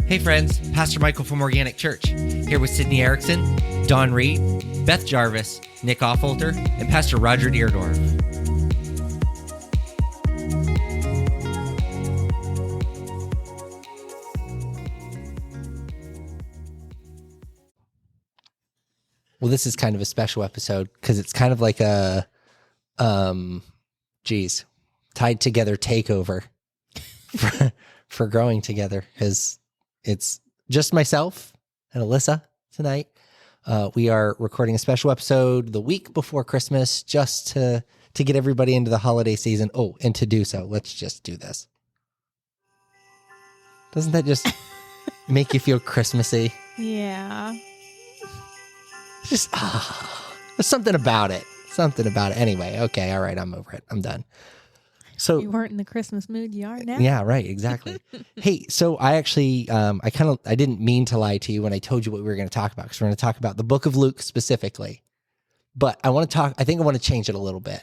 Hey friends, Pastor Michael from Organic Church, here with Sydney Erickson, Don Reed, Beth Jarvis, Nick Offolter, and Pastor Roger Deerdorf. Well, this is kind of a special episode because it's kind of like a, tied together takeover for growing together, because it's just myself and Alyssa tonight. We are recording a special episode the week before Christmas just to get everybody into the holiday season. Oh, and to do so, let's just do this. Doesn't that just make you feel Christmassy? Yeah. Just, there's something about it. Anyway, okay, all right, I'm over it. I'm done. So you weren't in the Christmas mood. You are now. Yeah, right, exactly. Hey, so I actually, I didn't mean to lie to you when I told you what we were going to talk about, because we're going to talk about the book of Luke specifically. But I want to change it a little bit.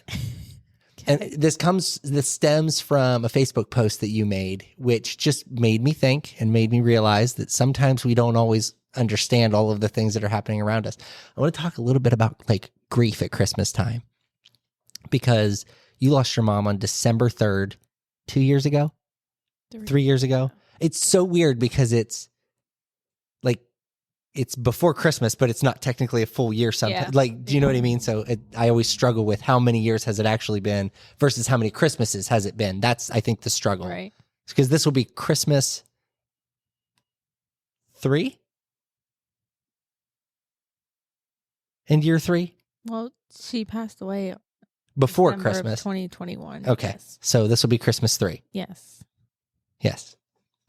Okay. And this stems from a Facebook post that you made, which just made me think and made me realize that sometimes we don't always understand all of the things that are happening around us. I want to talk a little bit about like grief at Christmas time, because you lost your mom on December 3rd, 2 years ago, 3 years ago. It's so weird because it's like, it's before Christmas, but it's not technically a full year sometimes. Yeah. Like, do you know what I mean? So I always struggle with how many years has it actually been versus how many Christmases has it been. That's, I think, the struggle. Right. Because this will be Christmas 3? In year 3? Well, she passed away before December Christmas. 2021. Okay. Yes. So this will be Christmas 3. Yes.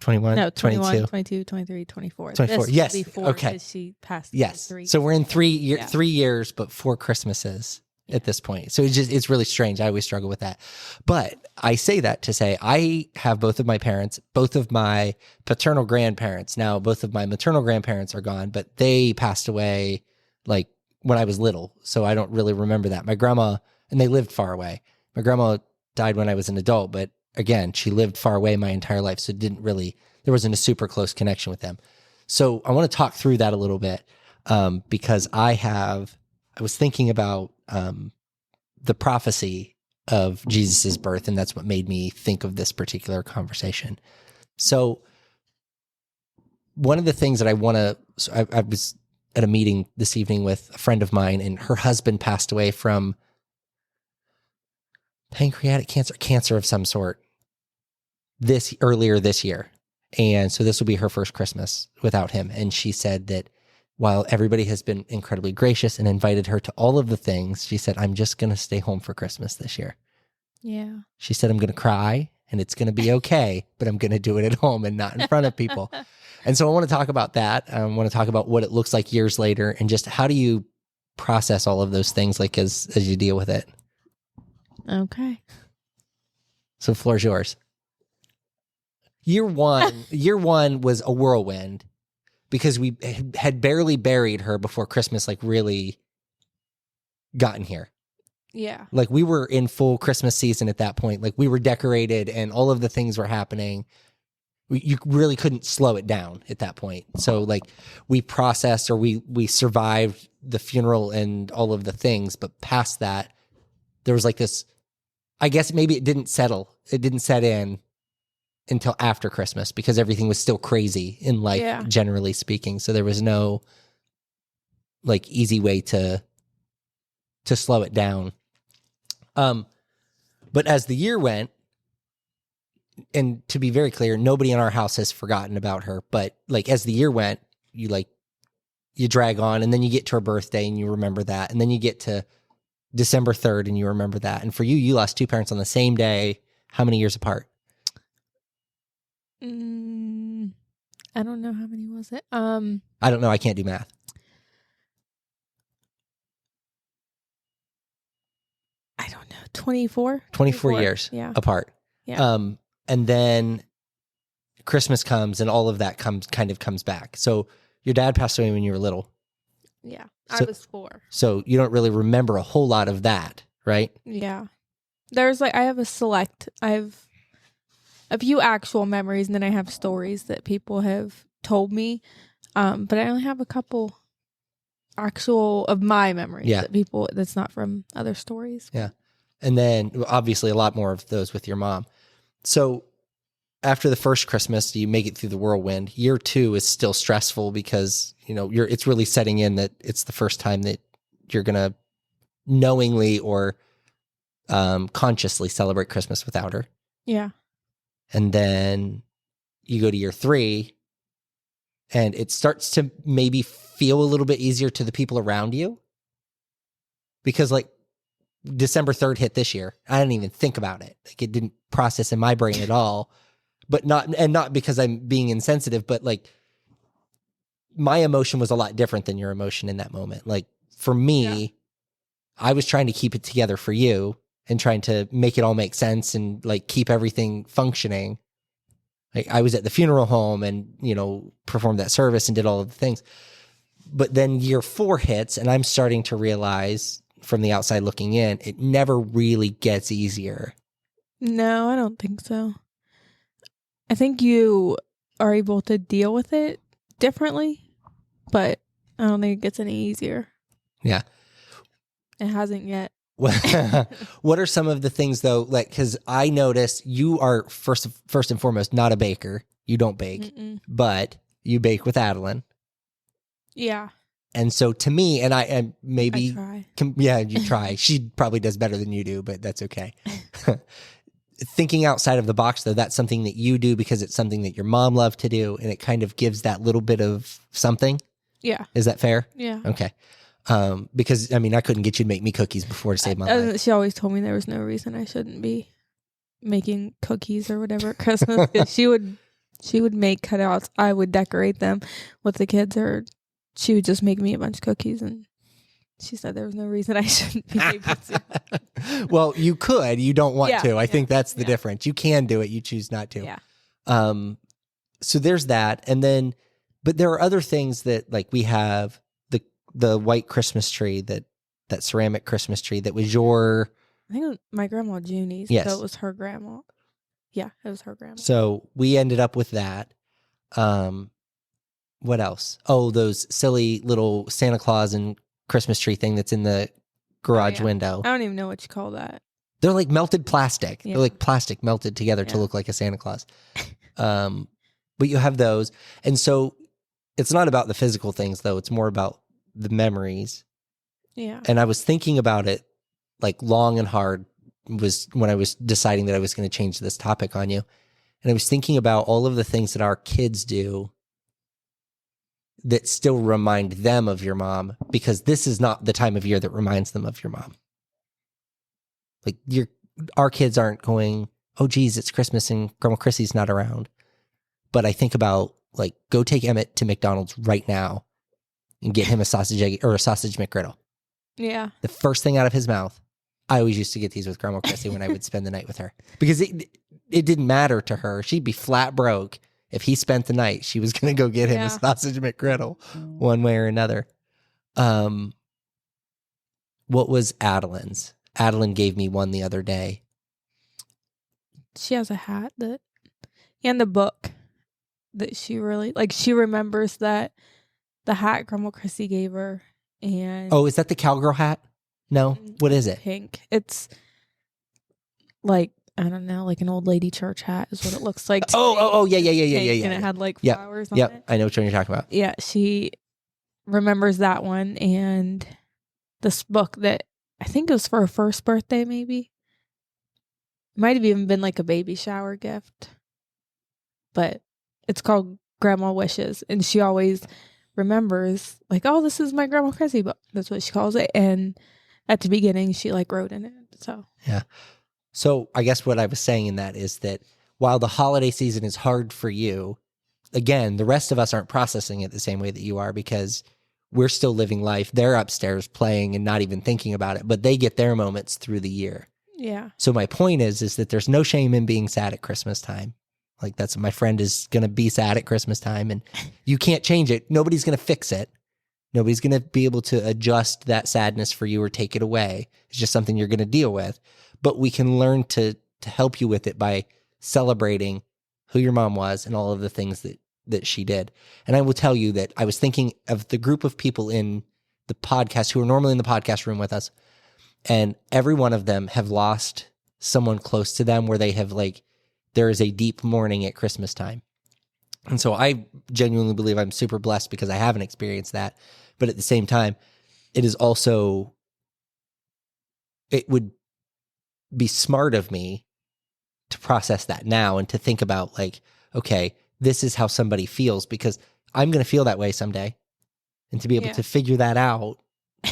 21, no, 21, 22. 22, 23, 24. 24. This yes. Before, okay. She passed. Yes. 3 So we're in before. 3 years, but 4 Christmases at this point. So it's really strange. I always struggle with that. But I say that to say I have both of my parents, both of my paternal grandparents. Now, both of my maternal grandparents are gone, but they passed away like when I was little. So I don't really remember that. My grandma, and they lived far away. My grandma died when I was an adult, but again, she lived far away my entire life. So there wasn't a super close connection with them. So I want to talk through that a little bit because I was thinking about the prophecy of Jesus's birth, and that's what made me think of this particular conversation. So one of the things that I was at a meeting this evening with a friend of mine, and her husband passed away from pancreatic cancer of some sort earlier this year. And so this will be her first Christmas without him. And she said that while everybody has been incredibly gracious and invited her to all of the things, she said, I'm just going to stay home for Christmas this year. Yeah. She said, I'm going to cry and it's going to be okay, but I'm going to do it at home and not in front of people. And so I want to talk about that. I want to talk about what it looks like years later and just how do you process all of those things like as you deal with it. Okay. So the floor is yours. Year one was a whirlwind because we had barely buried her before Christmas, like really gotten here. Yeah. Like we were in full Christmas season at that point. Like we were decorated and all of the things were happening. You really couldn't slow it down at that point. So like we processed or we survived the funeral and all of the things, but past that, there was like this, I guess maybe it didn't set in until after Christmas because everything was still crazy in life, generally speaking. So there was no like easy way to slow it down. But as the year went, and to be very clear, nobody in our house has forgotten about her. But like as the year went, you drag on, and then you get to her birthday and you remember that, and then you get to December 3rd and you remember that. And for you lost 2 parents on the same day. How many years apart? I don't know how many was it. I don't know. I can't do math. I don't know. 24 years apart. Yeah. And then Christmas comes and all of that comes back. So your dad passed away when you were little. Yeah. I was 4. So you don't really remember a whole lot of that, right? Yeah. There's I have a few actual memories, and then I have stories that people have told me. But I only have a couple actual of my memories that's not from other stories. Yeah. And then obviously a lot more of those with your mom. So after the first Christmas, you make it through the whirlwind. Year 2 is still stressful because, it's really setting in that it's the first time that you're going to knowingly or consciously celebrate Christmas without her. Yeah. And then you go to year 3 and it starts to maybe feel a little bit easier to the people around you because like December 3rd hit this year. I didn't even think about it. Like it didn't process in my brain at all, but not because I'm being insensitive, but like my emotion was a lot different than your emotion in that moment. Like for me, I was trying to keep it together for you and trying to make it all make sense and like keep everything functioning. Like I was at the funeral home and, performed that service and did all of the things. But then year 4 hits and I'm starting to realize from the outside looking in, it never really gets easier. No, I don't think so. I think you are able to deal with it differently, but I don't think it gets any easier. Yeah. It hasn't yet. What are some of the things though? Like, cause I noticed you are first and foremost, not a baker. You don't bake, but you bake with Adeline. Yeah. And so to me, and I maybe, try. You try. She probably does better than you do, but that's okay. Thinking outside of the box though, that's something that you do because it's something that your mom loved to do. And it kind of gives that little bit of something. Yeah. Is that fair? Yeah. Okay. Because I couldn't get you to make me cookies before to save my life. She always told me there was no reason I shouldn't be making cookies or whatever at Christmas. 'Cause she would make cutouts. I would decorate them with the kids, or she would just make me a bunch of cookies. And she said there was no reason I shouldn't be able to. Well, you could. You don't want to. I think that's the Yeah. difference. You can do it. You choose not to. Yeah. So there's that, and then, but there are other things that like we have. The white Christmas tree, that ceramic Christmas tree that was your... I think it was my grandma Junie's. Yes. So it was her grandma. Yeah, it was her grandma. So we ended up with that. What else? Oh, those silly little Santa Claus and Christmas tree thing that's in the garage window. I don't even know what you call that. They're like melted plastic. Yeah. They're like plastic melted together to look like a Santa Claus. But you have those. And so it's not about the physical things, though. It's more about the memories. Yeah. And I was thinking about it like long and hard was when I was deciding that I was going to change this topic on you. And I was thinking about all of the things that our kids do that still remind them of your mom, because this is not the time of year that reminds them of your mom. Like our kids aren't going, oh geez, it's Christmas and Grandma Chrissy's not around. But I think about like, go take Emmett to McDonald's right now and get him a sausage egg or a sausage McGriddle. Yeah. The first thing out of his mouth. I always used to get these with Grandma Chrissy when I would spend the night with her, because it didn't matter to her. She'd be flat broke. If he spent the night, she was going to go get him a sausage McGriddle one way or another. What was Adeline's? Adeline gave me one the other day. She has a hat and the book that she really, like, she remembers that the hat Grandma Chrissy gave her. And oh, is that the cowgirl hat? No? What is it? Pink. It's like, I don't know, like an old lady church hat is what it looks like. Oh, yeah. And it had like flowers on it. Yep, I know which one you're talking about. Yeah, she remembers that one and this book that I think it was for her first birthday, maybe. It might have even been like a baby shower gift. But it's called Grandma Wishes. And she always remembers, like, oh, this is my Grandma Chrissy book. That's what she calls it. And at the beginning, she like wrote in it. So yeah. So I guess what I was saying in that is that while the holiday season is hard for you, again, the rest of us aren't processing it the same way that you are, because we're still living life. They're upstairs playing and not even thinking about it, but they get their moments through the year. yeah. So my point is that there's no shame in being sad at Christmas time. Like, that's what my friend is going to be sad at Christmas time, and you can't change it. Nobody's going to fix it. Nobody's going to be able to adjust that sadness for you or take it away. It's just something you're going to deal with. But we can learn to help you with it by celebrating who your mom was and all of the things that that she did. And I will tell you that I was thinking of the group of people in the podcast who are normally in the podcast room with us, and every one of them have lost someone close to them where they have there is a deep mourning at Christmas time. And so I genuinely believe I'm super blessed because I haven't experienced that. But at the same time, it would be smart of me to process that now and to think about okay, this is how somebody feels, because I'm going to feel that way someday. And to be able to figure that out,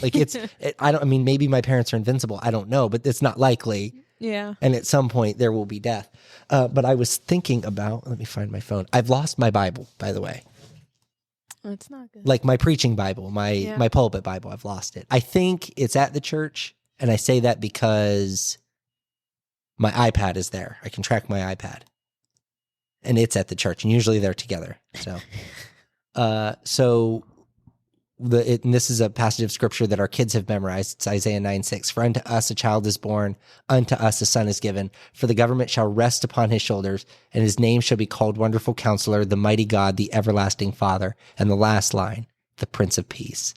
maybe my parents are invincible. I don't know, but it's not likely. Yeah. And at some point there will be death. But I was thinking about, let me find my phone. I've lost my Bible, by the way. That's not good. Like my preaching Bible, my pulpit Bible, I've lost it. I think it's at the church. And I say that because my iPad is there. I can track my iPad. And it's at the church. And usually they're together. So, and this is a passage of scripture that our kids have memorized. It's Isaiah 9:6. For unto us a child is born, unto us a son is given. For the government shall rest upon his shoulders, and his name shall be called Wonderful Counselor, the Mighty God, the Everlasting Father. And the last line, the Prince of Peace.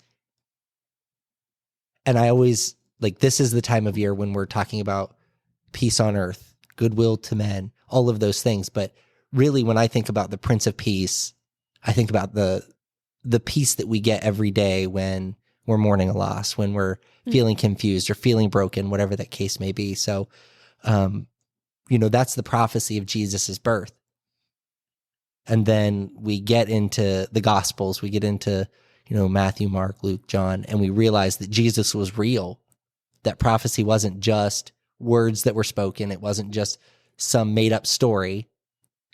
And I always, this is the time of year when we're talking about peace on earth, goodwill to men, all of those things. But really, when I think about the Prince of Peace, I think about the peace that we get every day when we're mourning a loss, when we're feeling confused or feeling broken, whatever that case may be. So, that's the prophecy of Jesus's birth. And then we get into the Gospels, we get into, Matthew, Mark, Luke, John, and we realize that Jesus was real. That prophecy wasn't just words that were spoken. It wasn't just some made up story.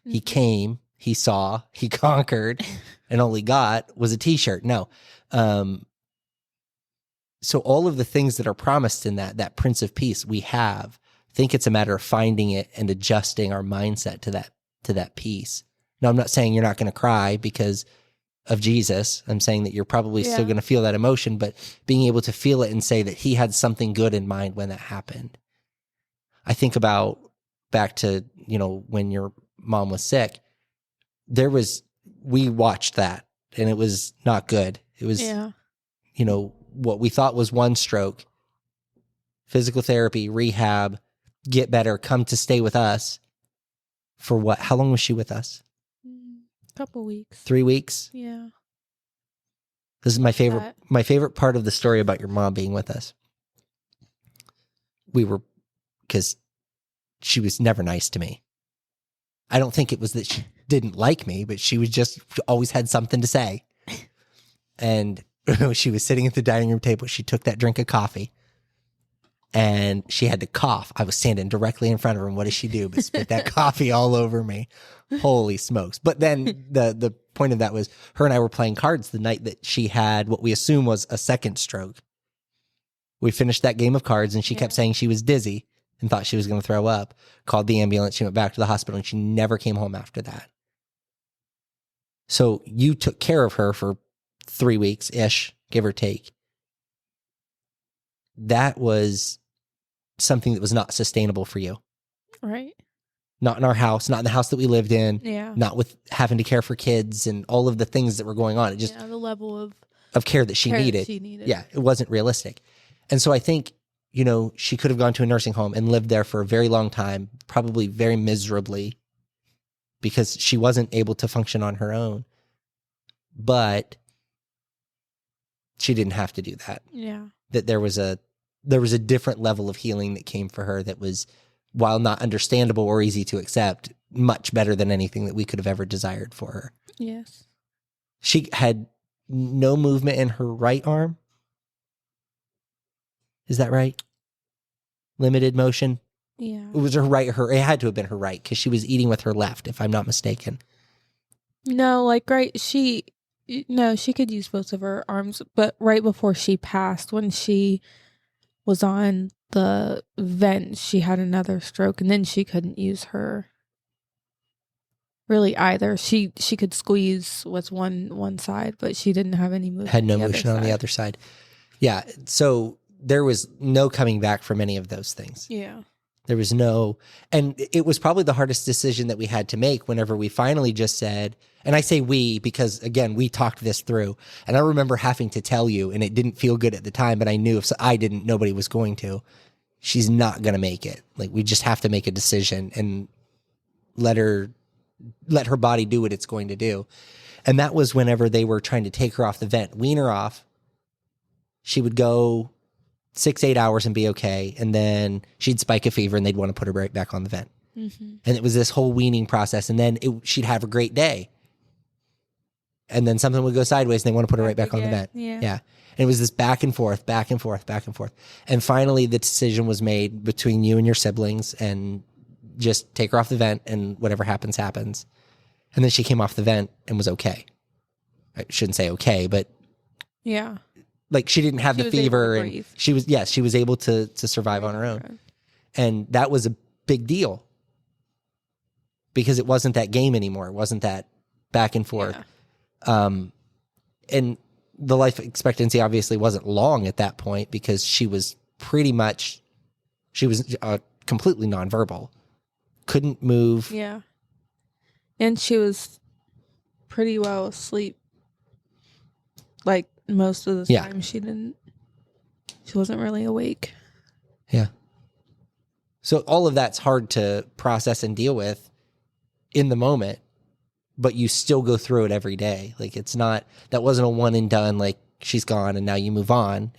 He came, he saw, he conquered, and all he got was a t-shirt. No. So all of the things that are promised in that Prince of Peace we have, I think it's a matter of finding it and adjusting our mindset to that peace. Now, I'm not saying you're not going to cry because of Jesus. I'm saying that you're probably still going to feel that emotion, but being able to feel it and say that he had something good in mind when that happened. I think about back to, when your mom was sick, we watched that and it was not good. It was, what we thought was one stroke, physical therapy, rehab, get better, come to stay with us for what? How long was she with us? Couple weeks. 3 weeks? Yeah. This is my favorite part of the story about your mom being with us. Because she was never nice to me. I don't think it was that she didn't like me, but she always had something to say. And she was sitting at the dining room table. She took that drink of coffee and she had to cough. I was standing directly in front of her. And what does she do? But spit that coffee all over me. Holy smokes. But then the point of that was her and I were playing cards the night that she had what we assume was a second stroke. We finished that game of cards and she kept saying she was dizzy and thought she was going to throw up, called the ambulance. She went back to the hospital and she never came home after that. So you took care of her for 3 weeks-ish, give or take. That was something that was not sustainable for you. Right. Not in our house, not in the house that we lived in. Yeah. Not with having to care for kids and all of the things that were going on. It just the level of care that she needed. Yeah, it wasn't realistic. And so I think, she could have gone to a nursing home and lived there for a very long time, probably very miserably, because she wasn't able to function on her own. But she didn't have to do that. Yeah. That there was a different level of healing that came for her that was, while not understandable or easy to accept, much better than anything that we could have ever desired for her. Yes. She had no movement in her right arm. Is that right? Limited motion? Yeah. It was it had to have been her right because she was eating with her left, if I'm not mistaken. No, she could use both of her arms, but right before she passed, when she was on the vent, she had another stroke, and then she couldn't use her really either. She could squeeze with one side, but she didn't have any movement. Had no motion on the other side. Yeah, so there was no coming back from any of those things. Yeah. There was no, and it was probably the hardest decision that we had to make whenever we finally just said, and I say we because, again, we talked this through. And I remember having to tell you, and it didn't feel good at the time, but I knew if I didn't, nobody was going to. She's not going to make it. Like, we just have to make a decision and let her body do what it's going to do. And that was whenever they were trying to take her off the vent, wean her off. She would go 6-8 hours and be okay. And then she'd spike a fever and they'd want to put her right back on the vent. Mm-hmm. And it was this whole weaning process. And then she'd have a great day. And then something would go sideways and they want to put her right back on the vent. Yeah. And it was this back and forth, back and forth, back and forth. And finally the decision was made between you and your siblings and just take her off the vent and whatever happens, happens. And then she came off the vent and was okay. I shouldn't say okay, but yeah. Like she didn't have the fever and she was able to survive on her own. And that was a big deal because it wasn't that game anymore. It wasn't that back and forth. Yeah. And the life expectancy obviously wasn't long at that point because she was completely nonverbal. Couldn't move. Yeah. And she was pretty well asleep. Like most of the time she wasn't really awake. Yeah. So all of that's hard to process and deal with in the moment, but you still go through it every day. Like that wasn't a one and done, like she's gone and now you move on.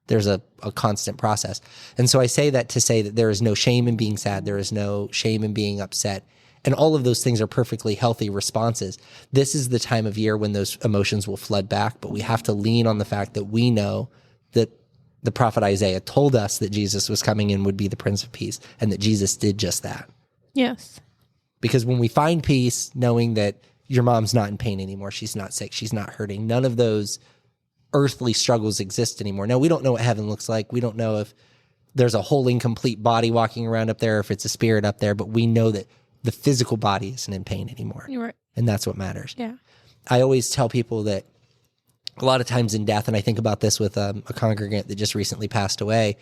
There's a constant process. And so I say that to say that there is no shame in being sad. There is no shame in being upset. And all of those things are perfectly healthy responses. This is the time of year when those emotions will flood back, but we have to lean on the fact that we know that the prophet Isaiah told us that Jesus was coming and would be the Prince of Peace, and that Jesus did just that. Yes. Because when we find peace, knowing that your mom's not in pain anymore, she's not sick, she's not hurting, none of those earthly struggles exist anymore. Now, we don't know what heaven looks like. We don't know if there's a whole incomplete body walking around up there, if it's a spirit up there, but we know that the physical body isn't in pain anymore. You're right. And that's what matters. Yeah. I always tell people that a lot of times in death, and I think about this with a congregant that just recently passed away,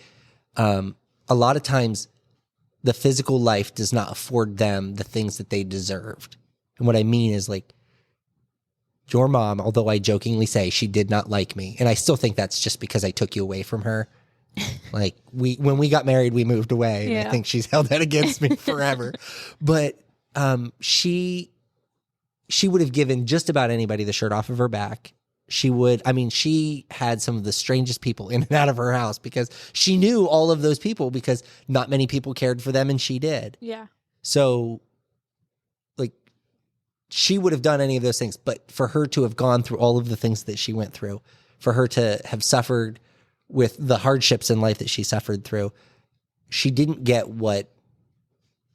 a lot of times the physical life does not afford them the things that they deserved. And what I mean is, like, your mom, although I jokingly say she did not like me, and I still think that's just because I took you away from her. Like, when we got married, we moved away. And I think she's held that against me forever. But she would have given just about anybody the shirt off of her back. She had some of the strangest people in and out of her house because she knew all of those people because not many people cared for them and she did. Yeah. So, like, she would have done any of those things. But for her to have gone through all of the things that she went through, for her to have suffered with the hardships in life that she suffered through, she didn't get what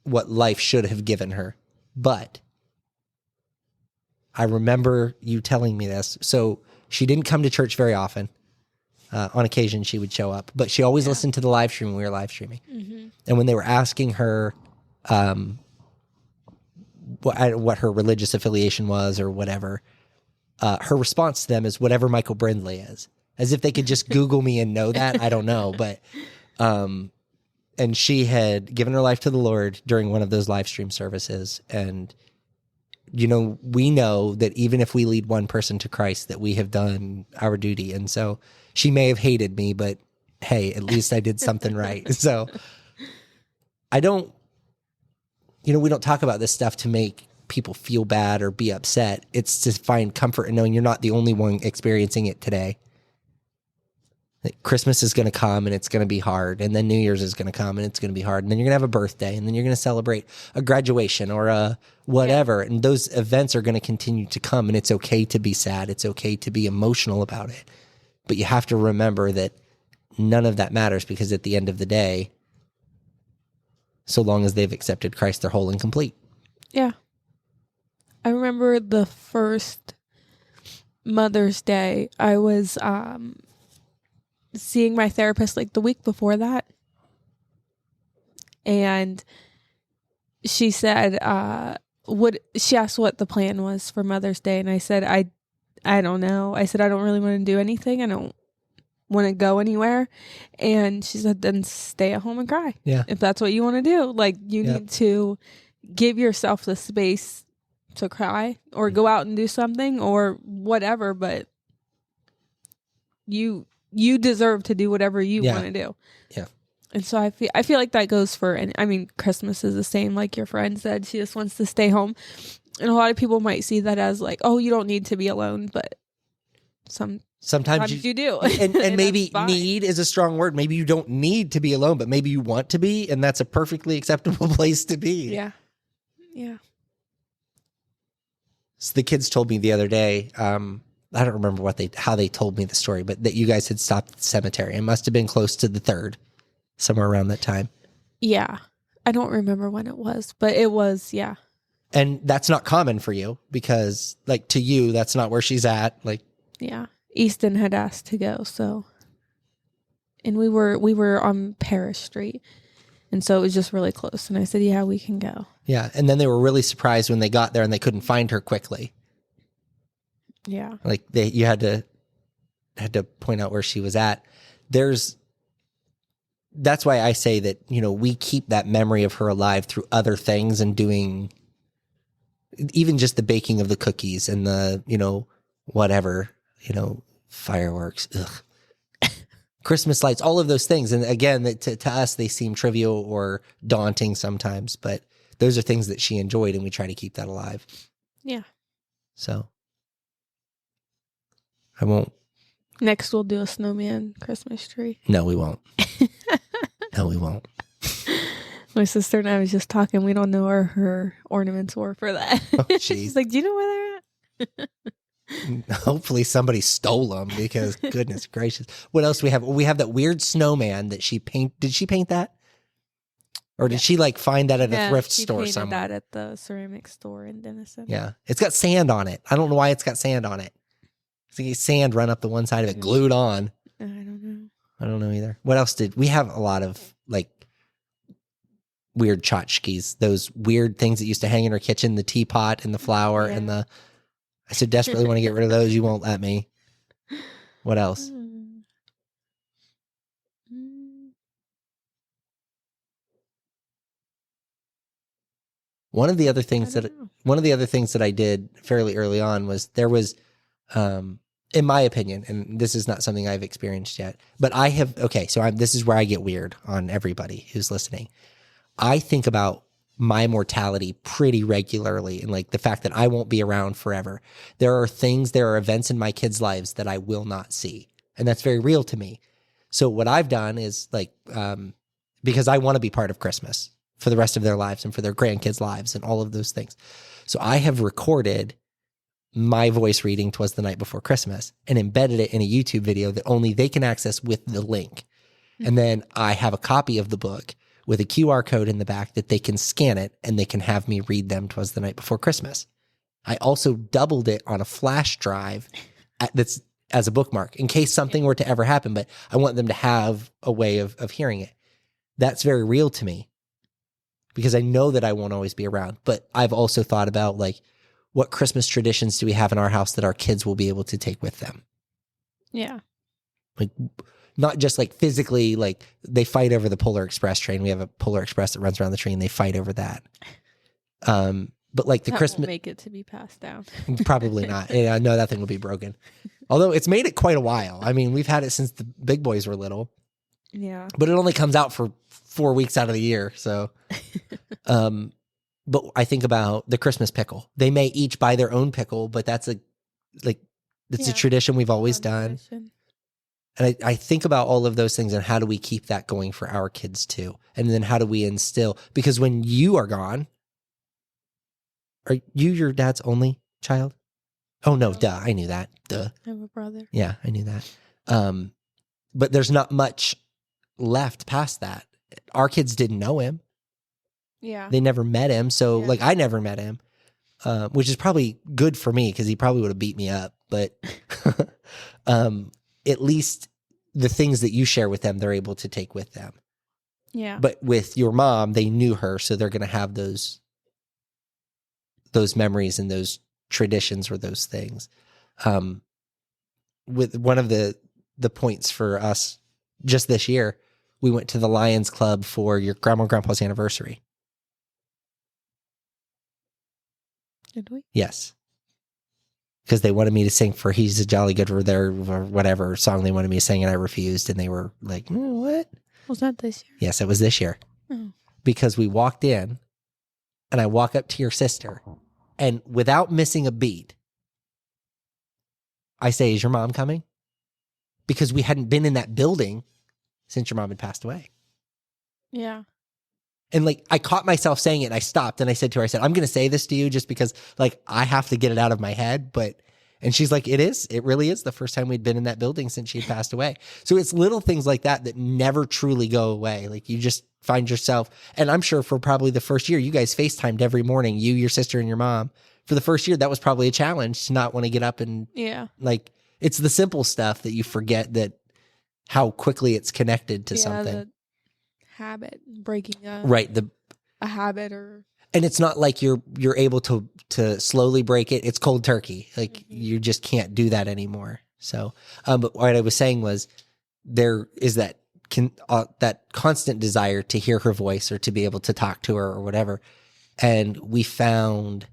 life should have given her. But I remember you telling me this. So she didn't come to church very often. On occasion, she would show up, but she always listened to the live stream when we were live streaming. Mm-hmm. And when they were asking her what her religious affiliation was or whatever, her response to them is whatever Michael Brindley is. As if they could just Google me and know that. I don't know. But, and she had given her life to the Lord during one of those live stream services. And, we know that even if we lead one person to Christ, that we have done our duty. And so she may have hated me, but hey, at least I did something right. So we don't talk about this stuff to make people feel bad or be upset. It's to find comfort in knowing you're not the only one experiencing it today. Christmas is going to come and it's going to be hard. And then New Year's is going to come and it's going to be hard. And then you're going to have a birthday and then you're going to celebrate a graduation or a whatever. Yeah. And those events are going to continue to come, and it's okay to be sad. It's okay to be emotional about it. But you have to remember that none of that matters, because at the end of the day, so long as they've accepted Christ, they're whole and complete. Yeah. I remember the first Mother's Day, I was, seeing my therapist like the week before that, and she said she asked what the plan was for Mother's Day, and I said I don't know. I said I don't really want to do anything. I don't wouldn't go anywhere. And she said, then stay at home and cry. Yeah. If that's what you want to do. Like, you need to give yourself the space to cry or go out and do something or whatever, but you deserve to do whatever you want to do. Yeah. And so I feel like that goes for, and I mean, Christmas is the same. Like your friend said, she just wants to stay home. And a lot of people might see that as like, oh, you don't need to be alone, but sometimes you do. And maybe need is a strong word. Maybe you don't need to be alone, but maybe you want to be, and that's a perfectly acceptable place to be. Yeah. Yeah. So the kids told me the other day, I don't remember how they told me the story, but that you guys had stopped at the cemetery. It must have been close to the 3rd, somewhere around that time. Yeah. I don't remember when it was, but it was, yeah. And that's not common for you because, like, to you, that's not where she's at. Like, yeah. Easton had asked to go, so. And we were on Parish Street. And so it was just really close. And I said, yeah, we can go. Yeah. And then they were really surprised when they got there and they couldn't find her quickly. Yeah. Like you had to point out where she was at. That's why I say that, we keep that memory of her alive through other things and doing even just the baking of the cookies and the, whatever, fireworks, Christmas lights, all of those things. And again, to us, they seem trivial or daunting sometimes, but those are things that she enjoyed and we try to keep that alive. Yeah. So I won't. Next, we'll do a snowman Christmas tree. No, we won't. No, we won't. My sister and I was just talking. We don't know where her ornaments were for that. Oh, she's like, do you know where they're at? Hopefully somebody stole them because goodness gracious. What else do we have? We have that weird snowman that she painted. Did she paint that? Or did she find that at a thrift store somewhere? She painted that at the ceramic store in Denison. Yeah. It's got sand on it. I don't know why it's got sand on it. It's sand run up the one side of it, glued on. I don't know. I don't know either. What else we have? A lot of weird tchotchkes, those weird things that used to hang in her kitchen, the teapot and the flower and I so desperately want to get rid of those. You won't let me. What else? One of the other things that I did fairly early on was there was, in my opinion, and this is not something I've experienced yet, but this is where I get weird on everybody who's listening. I think about my mortality pretty regularly and the fact that I won't be around forever. There are events in my kids' lives that I will not see. And that's very real to me. So what I've done is because I want to be part of Christmas for the rest of their lives and for their grandkids' lives and all of those things. So I have recorded my voice reading "'Twas the Night Before Christmas" and embedded it in a YouTube video that only they can access with the link. Mm-hmm. And then I have a copy of the book with a QR code in the back that they can scan it and they can have me read them "'Twas the Night Before Christmas." I also doubled it on a flash drive that's as a bookmark in case something were to ever happen, but I want them to have a way of hearing it. That's very real to me because I know that I won't always be around, but I've also thought about what Christmas traditions do we have in our house that our kids will be able to take with them? Yeah. Not just physically, they fight over the Polar Express train. We have a Polar Express that runs around the tree and they fight over that. But the Christmas won't make it to be passed down. Probably not. Yeah, no, that thing will be broken. Although it's made it quite a while. I mean, we've had it since the big boys were little. Yeah. But it only comes out for 4 weeks out of the year. So, but I think about the Christmas pickle. They may each buy their own pickle, but that's a tradition we've always done. Tradition. And I think about all of those things and how do we keep that going for our kids too? And then how do we instill, because when you are gone, are you your dad's only child? Oh no, duh. I knew that. Duh. I have a brother. Yeah, I knew that. But there's not much left past that. Our kids didn't know him. Yeah. They never met him. So I never met him, which is probably good for me because he probably would have beat me up. But at least the things that you share with them, they're able to take with them. Yeah. But with your mom, they knew her. So they're going to have those memories and those traditions or those things. With one of the the points for us just this year. We went to the Lions Club for your grandma and grandpa's anniversary. Did we? Yes. Because they wanted me to sing for He's a Jolly Good for their or whatever song they wanted me to sing, and I refused. And they were like, what? Was that this year? Yes, it was this year. Oh. Because we walked in, and I walk up to your sister, and without missing a beat, I say, is your mom coming? Because we hadn't been in that building since your mom had passed away. Yeah. And like, I caught myself saying it, and I stopped, and I said to her, I said, I'm going to say this to you just because like I have to get it out of my head. And she's like, it really is the first time we'd been in that building since she had passed away. So it's little things like that never truly go away. Like you just find yourself, and I'm sure for probably the first year, you guys FaceTimed every morning, you, your sister, and your mom. For the first year, that was probably a challenge to not want to get up and like, it's the simple stuff that you forget that how quickly it's connected to something. The habit, breaking a habit, or and it's not like you're able to slowly break it. It's cold turkey. Like you just can't do that anymore. So, but what I was saying was there is that constant desire to hear her voice or to be able to talk to her or whatever. And we found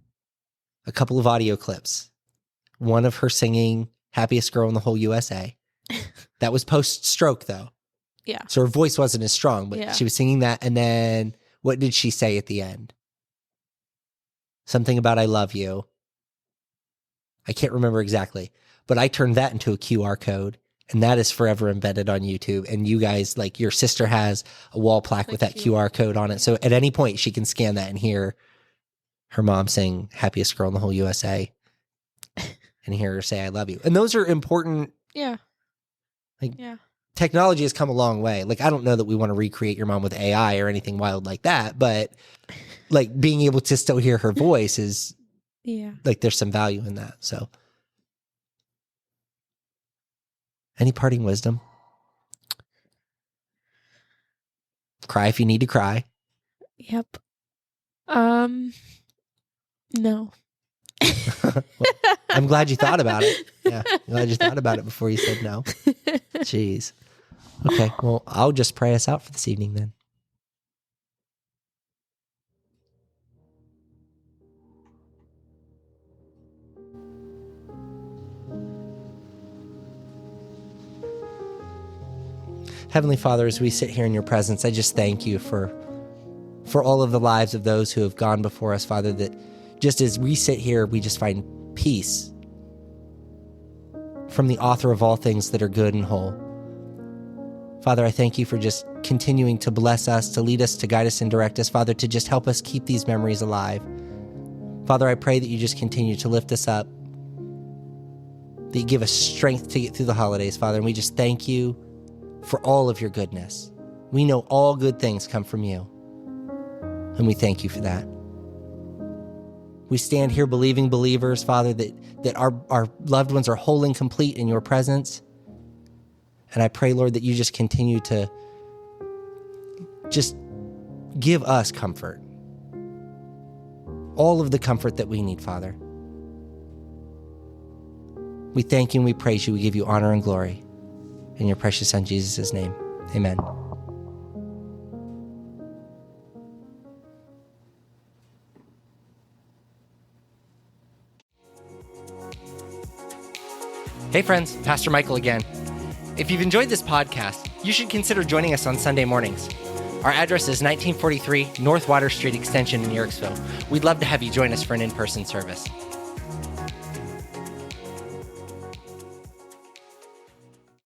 a couple of audio clips. One of her singing Happiest Girl in the Whole USA. That was post-stroke though. Yeah. So her voice wasn't as strong, but she was singing that. And then what did she say at the end? Something about I love you. I can't remember exactly, but I turned that into a QR code, and that is forever embedded on YouTube. And you guys, like your sister has a wall plaque with that QR code on it. So at any point she can scan that and hear her mom sing Happiest Girl in the Whole USA and hear her say, I love you. And those are important. Yeah. Technology has come a long way. Like, I don't know that we want to recreate your mom with AI or anything wild like that, but like being able to still hear her voice is like, there's some value in that. So any parting wisdom? Cry if you need to cry. Yep. No. Well, I'm glad you thought about it. Yeah. I'm glad you thought about it before you said no. Jeez. Okay. Well, I'll just pray us out for this evening then. Heavenly Father, as we sit here in your presence, I just thank you for all of the lives of those who have gone before us, Father, that just as we sit here, we just find peace from the author of all things that are good and whole. Father, I thank you for just continuing to bless us, to lead us, to guide us and direct us, Father, to just help us keep these memories alive. Father, I pray that you just continue to lift us up, that you give us strength to get through the holidays, Father, and we just thank you for all of your goodness. We know all good things come from you, and we thank you for that. We stand here believing believers, Father, that our loved ones are whole and complete in your presence. And I pray, Lord, that you just continue to just give us comfort. All of the comfort that we need, Father. We thank you and we praise you. We give you honor and glory. In your precious Son, Jesus' name, amen. Hey friends, Pastor Michael again. If you've enjoyed this podcast, you should consider joining us on Sunday mornings. Our address is 1943 North Water Street Extension in Yorksville. We'd love to have you join us for an in-person service.